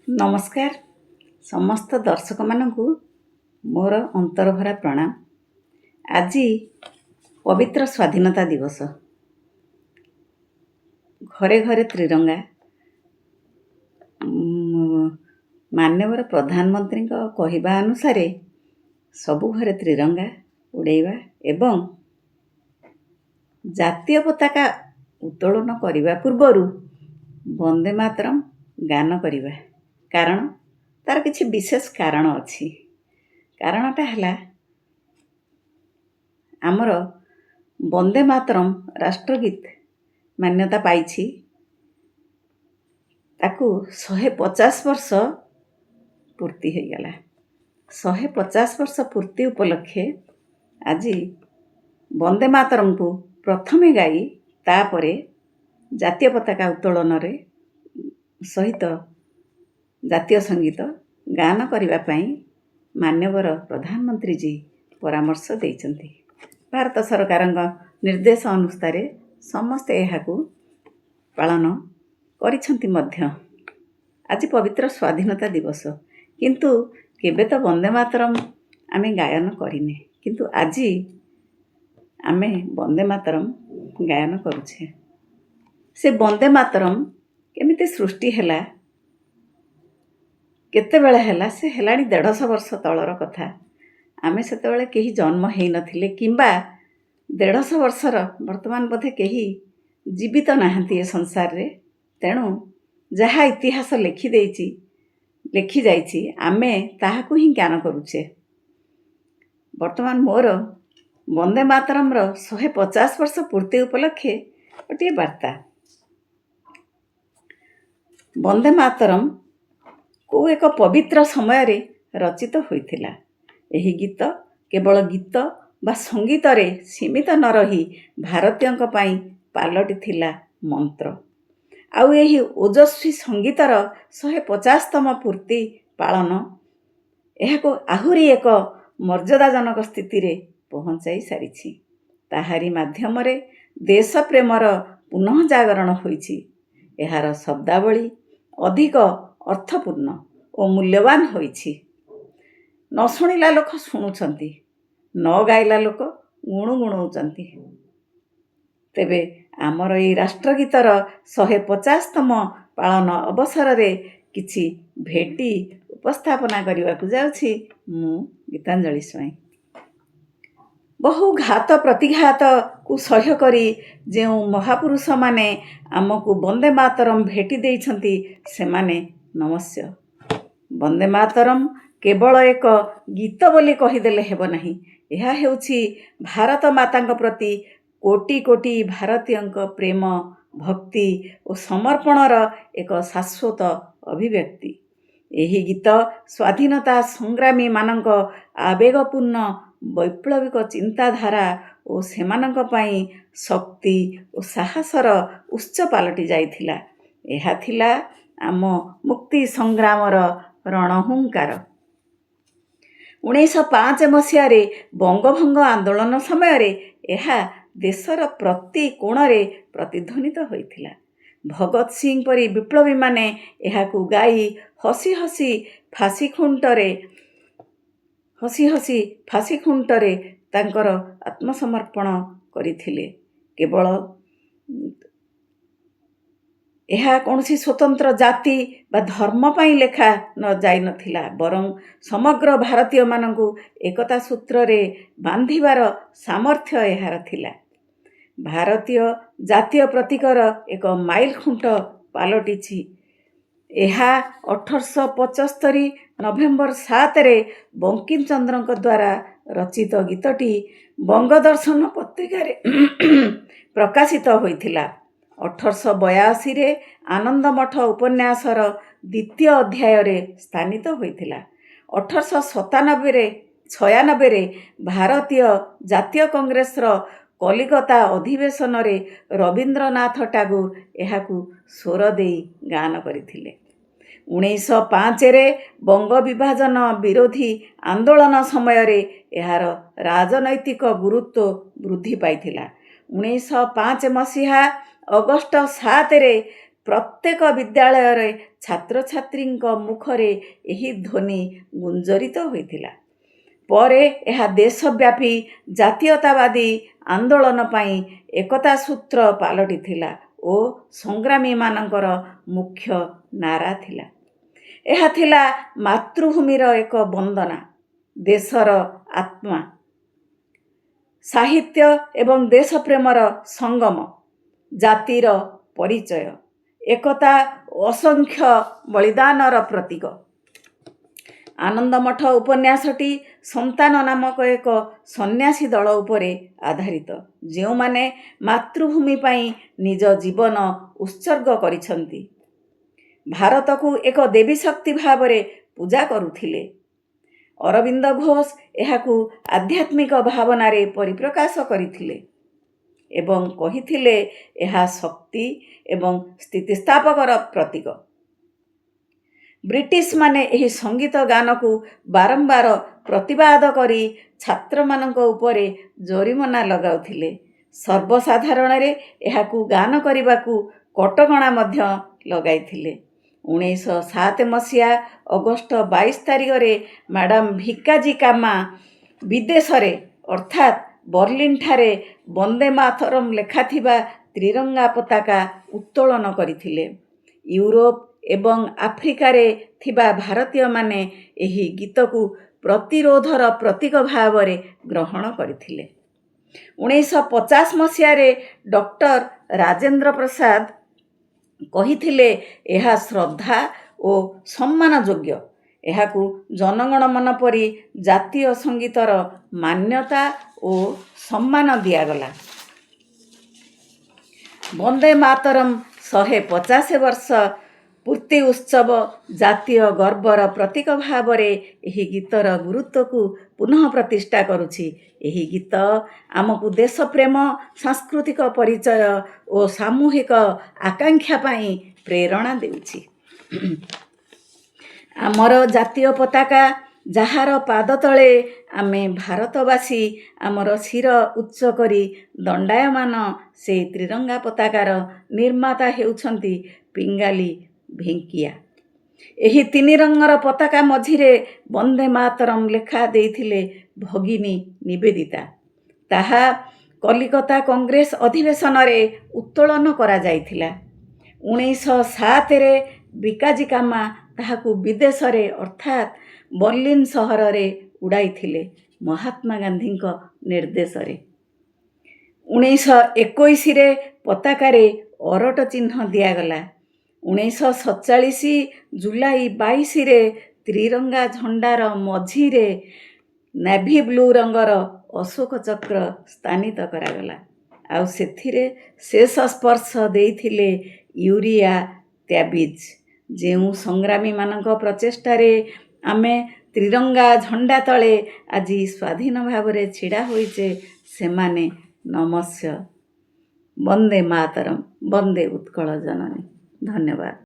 नमस्कार समस्त दर्शक मानू मोर अंतरभरा प्रणाम। आज पवित्र स्वाधीनता दिवस। घरे घरे त्रिरंगा। माननीय प्रधानमंत्री कहवा अनुसार सबु घरे त्रिरंगा उड़ेवा एवं जातीय पताका उत्तोलन करने पूर्वर वंदे मातरम गान करवा। कारण तार किसी विशेष कारण अच्छी। कारणटा है आमर वंदे मातरम राष्ट्रगीत मान्यता पाई ताकू 150 वर्ष पूर्ति हो गला। 150 वर्ष पूर्ति उपलक्षे आज वंदे मातरम को प्रथमे गाई तापरे जातीय पताका उत्तोलन सहित जातीय संगीत गान करने मान्यवर प्रधानमंत्री जी परामर्श देइछन्ति। भारत सरकार निर्देश अनुसार समस्ते यहाकू पालन करिछन्ति मध्य। आज पवित्र स्वाधीनता दिवस किंतु केबे तो वंदे मातरम आमे गायन करिने, किंतु आज आमे वंदे मातरम गायन करुछे। से वंदे मातरम केमिति सृष्टि हैला केते बेले हैला से हेलाणी 150 वर्ष तलर कथा। आमे सेतेबेले केही जन्म हेई नथिले किंबा 150 वर्षर वर्तमान बोधे केही जीवित नाहंती ए संसार रे। तेणु जहा इतिहास लिखि जाइछि आमे ताहाकू ही ज्ञान करुछे। वर्तमान मोर वंदे मातरम 150 वर्ष पूर्ति उपलक्षे गोटे वार्ता। वंदे मातरम को एक पवित्र समय रे रचित होइथिला। एही गीत केवल गीत बा संगीत रे सीमित न रही भारतीयंक पई पालटी थिला मंत्र। आउ एही ओजस्वी संगीतर 150तम पूर्ति पालन एहाको आहुरी एक मर्यादाजनक स्थिति रे पहुंचाई सारिछि। ताहारी माध्यम रे देश प्रेमर पुनः जागरण होइछि। एहार शब्दावली अधिक अर्थपूर्ण और मूल्यवान होइछि। न शुणिला लोक शुणुछंती, न गाइला लोक गुणुगुणौचंती। तेबे आमर ए राष्ट्रगीतर 150तम पालन अवसर रे किछि भेटी उपस्थापना करने को जाउछि मु गीतांजलि स्वाई। बहु घात प्रतिघात को सह्य करी जो महापुरुष माने आमको वंदे मातरम भेटी देइछंती सेमाने नमस्य। वंदे मातरम केवल एक गीत बोली कहीदेले हेब नहीं। यह हेउछि भारत माता प्रति कोटि कोटि भारतीयंक प्रेम भक्ति और समर्पणर एक शाश्वत अभिव्यक्ति। यही गीत स्वाधीनता संग्रामी मानक आवेगपूर्ण वैप्लविक चिंताधारा और सेमानंक पई शक्ति और साहसर उच्च पालटी जाइथिला। एहा थिला आम मुक्ति संग्रामर रणहुंकार। 1905 मसीह बंगभंग आंदोलन समय यह देशर प्रति कोण प्रतिध्वनित होइथिला। भगत सिंह परी विप्लवी माने एहाकू गाई हसी हसी फांसी खुंटरे तांकर आत्मसमर्पण करिथिले। केवल यह कौन सी स्वतंत्र जाति बा धर्म पाई लेखा न जाई नथिला, बरं समग्र भारतीय मानकू एकता सूत्र रे बांधिबार सामर्थ्य एहार थिला। भारतीय जातीय प्रतीकर एक माइल खुंट पालटिछि। एहा 1875 नवेम्बर 7 रे बंकिम चंद्रक द्वारा रचित गीतटी बंगदर्शन पत्रिका रे प्रकाशित होइथिला। 1882 रे आनंद मठ उपन्यासर द्वितीय अध्याय रे स्थानित होइथिला। 1896 रे भारतीय जातीय कांग्रेस कलिकता अधिवेशन रे रवींद्रनाथ टागोर एहाकू स्वर देई गान करथिले। 1905 रे बंग विभाजन विरोधी आंदोलन समय रे एहार राजनैतिक गुरुत्व वृद्धि पाइथिला। 1905 मसीहा अगस्ट 7 रे ପ୍ରତ୍ୟେକ ବିଦ୍ୟାଳୟରେ ଛାତ୍ରଛାତ୍ରୀଙ୍କ ମୁଖରେ ଏହି ଧ୍ୱନି ଗୁଞ୍ଜରିତ ହୋଇଥିଲା। ପରେ ଏହା ଦେଶବ୍ୟାପୀ ଜାତୀୟତାବାଦୀ ଆନ୍ଦୋଳନ ପାଇଁ ଏକତା ସୂତ୍ର ପାଲଟିଥିଲା ଓ ସଂଗ୍ରାମୀମାନଙ୍କର ମୁଖ୍ୟ ନାରା ଥିଲା। ଏହା ଥିଲା ମାତୃଭୂମିର ଏକ ବନ୍ଦନା, ଦେଶର ଆତ୍ମା, ସାହିତ୍ୟ ଏବଂ ଦେଶପ୍ରେମର ସଙ୍ଗମ, ଜାତିର ପରିଚୟ, ଏକତା ଓ ଅସଂଖ୍ୟ ବଳିଦାନର ପ୍ରତୀକ। ଆନନ୍ଦମଠ ଉପନ୍ୟାସଟି ସନ୍ତାନ ନାମକ ଏକ ସନ୍ନ୍ୟାସୀ ଦଳ ଉପରେ ଆଧାରିତ, ଯେଉଁମାନେ ମାତୃଭୂମି ପାଇଁ ନିଜ ଜୀବନ ଉତ୍ସର୍ଗ କରିଛନ୍ତି, ଭାରତକୁ ଏକ ଦେବୀ ଶକ୍ତି ଭାବରେ ପୂଜା କରୁଥିଲେ। ଅରବିନ୍ଦ ଘୋଷ ଏହାକୁ ଆଧ୍ୟାତ୍ମିକ ଭାବନାରେ ପରିପ୍ରକାଶ କରିଥିଲେ ଏବଂ କହିଥିଲେ ଏହା ଶକ୍ତି ଏବଂ ସ୍ଥିତିସ୍ଥାପକର ପ୍ରତୀକ। ବ୍ରିଟିଶମାନେ ଏହି ସଙ୍ଗୀତ ଗାନକୁ ବାରମ୍ବାର ପ୍ରତିବାଦ କରି ଛାତ୍ରମାନଙ୍କ ଉପରେ ଜୋରିମନା ଲଗାଉଥିଲେ। ସର୍ବସାଧାରଣରେ ଏହାକୁ ଗାନ କରିବାକୁ କଟକଣା ମଧ୍ୟ ଲଗାଇଥିଲେ। 1907 ଅଗଷ୍ଟ 22 ତାରିଖରେ ମ୍ୟାଡାମ ଭିକାଜି କାମା ବିଦେଶରେ ଅର୍ଥାତ୍ ବର୍ଲିନଠାରେ ବନ୍ଦେ ମାତରମ୍ ଲେଖାଥିବା ତ୍ରିରଙ୍ଗା ପତାକା ଉତ୍ତୋଳନ କରିଥିଲେ। ୟୁରୋପ ଏବଂ ଆଫ୍ରିକାରେ ଥିବା ଭାରତୀୟମାନେ ଏହି ଗୀତକୁ ପ୍ରତିରୋଧର ପ୍ରତୀକ ଭାବରେ ଗ୍ରହଣ କରିଥିଲେ। 1950 ଡକ୍ଟର ରାଜେନ୍ଦ୍ର ପ୍ରସାଦ କହିଥିଲେ ଏହା ଶ୍ରଦ୍ଧା ଓ ସମ୍ମାନ ଯୋଗ୍ୟ। ଏହାକୁ ଜନଗଣମନ ପରି ଜାତୀୟ ସଙ୍ଗୀତର ମାନ୍ୟତା ଓ ସମ୍ମାନ ଦିଆଗଲା। ବନ୍ଦେ ମାତରମ୍ 150 ବର୍ଷ ପୂର୍ତ୍ତି ଉତ୍ସବ ଜାତୀୟ ଗର୍ବର ପ୍ରତୀକ ଭାବରେ ଏହି ଗୀତର ଗୁରୁତ୍ୱକୁ ପୁନଃ ପ୍ରତିଷ୍ଠା କରୁଛି। ଏହି ଗୀତ ଆମକୁ ଦେଶପ୍ରେମ, ସାଂସ୍କୃତିକ ପରିଚୟ ଓ ସାମୂହିକ ଆକାଂକ୍ଷା ପାଇଁ ପ୍ରେରଣା ଦେଉଛି। ଆମର ଜାତୀୟ ପତାକା, ଯାହାର ପାଦ ତଳେ ଆମେ ଭାରତବାସୀ ଆମର ଶିର ଉଚ୍ଚ କରି ଦଣ୍ଡାୟମାନ, ସେହି ତ୍ରିରଙ୍ଗା ପତାକାର ନିର୍ମାତା ହେଉଛନ୍ତି ପିଙ୍ଗାଲି ଭେଙ୍କିୟା। ଏହି ତିନି ରଙ୍ଗର ପତାକା ମଝିରେ ବନ୍ଦେ ମାତରମ୍ ଲେଖା ଦେଇଥିଲେ ଭଗିନୀ ନିବେଦିତା। ତାହା କଲିକତା କଂଗ୍ରେସ ଅଧିବେଶନରେ ଉତ୍ତୋଳନ କରାଯାଇଥିଲା। 1907 ଭିକାଜି କାମା ତାହାକୁ ବିଦେଶରେ ଅର୍ଥାତ୍ ବର୍ଲିନ ସହରରେ ଉଡ଼ାଇଥିଲେ ମହାତ୍ମା ଗାନ୍ଧୀଙ୍କ ନିର୍ଦ୍ଦେଶରେ। 1921 ପତାକାରେ ଅରଟ ଚିହ୍ନ ଦିଆଗଲା। 1947 ଜୁଲାଇ 22 ତ୍ରିରଙ୍ଗା ଝଣ୍ଡାର ମଝିରେ ନେଭି ବ୍ଲୁ ରଙ୍ଗର ଅଶୋକ ଚକ୍ର ସ୍ଥାନିତ କରାଗଲା। ଆଉ ସେଥିରେ ଶେଷ ସ୍ପର୍ଶ ଦେଇଥିଲେ ୟୁରିଆ ତ୍ୟାବିଜ। ଯେଉଁ ସଂଗ୍ରାମୀମାନଙ୍କ ପ୍ରଚେଷ୍ଟାରେ ଆମେ ତ୍ରିରଙ୍ଗା ଝଣ୍ଡା ତଳେ ଆଜି ସ୍ୱାଧୀନ ଭାବରେ ଛିଡ଼ା ହୋଇଛେ, ସେମାନେ ନମସ୍ୟ। ବନ୍ଦେ ମାତରମ୍, ବନ୍ଦେ ଉତ୍କଳ ଜନନୀ। ଧନ୍ୟବାଦ।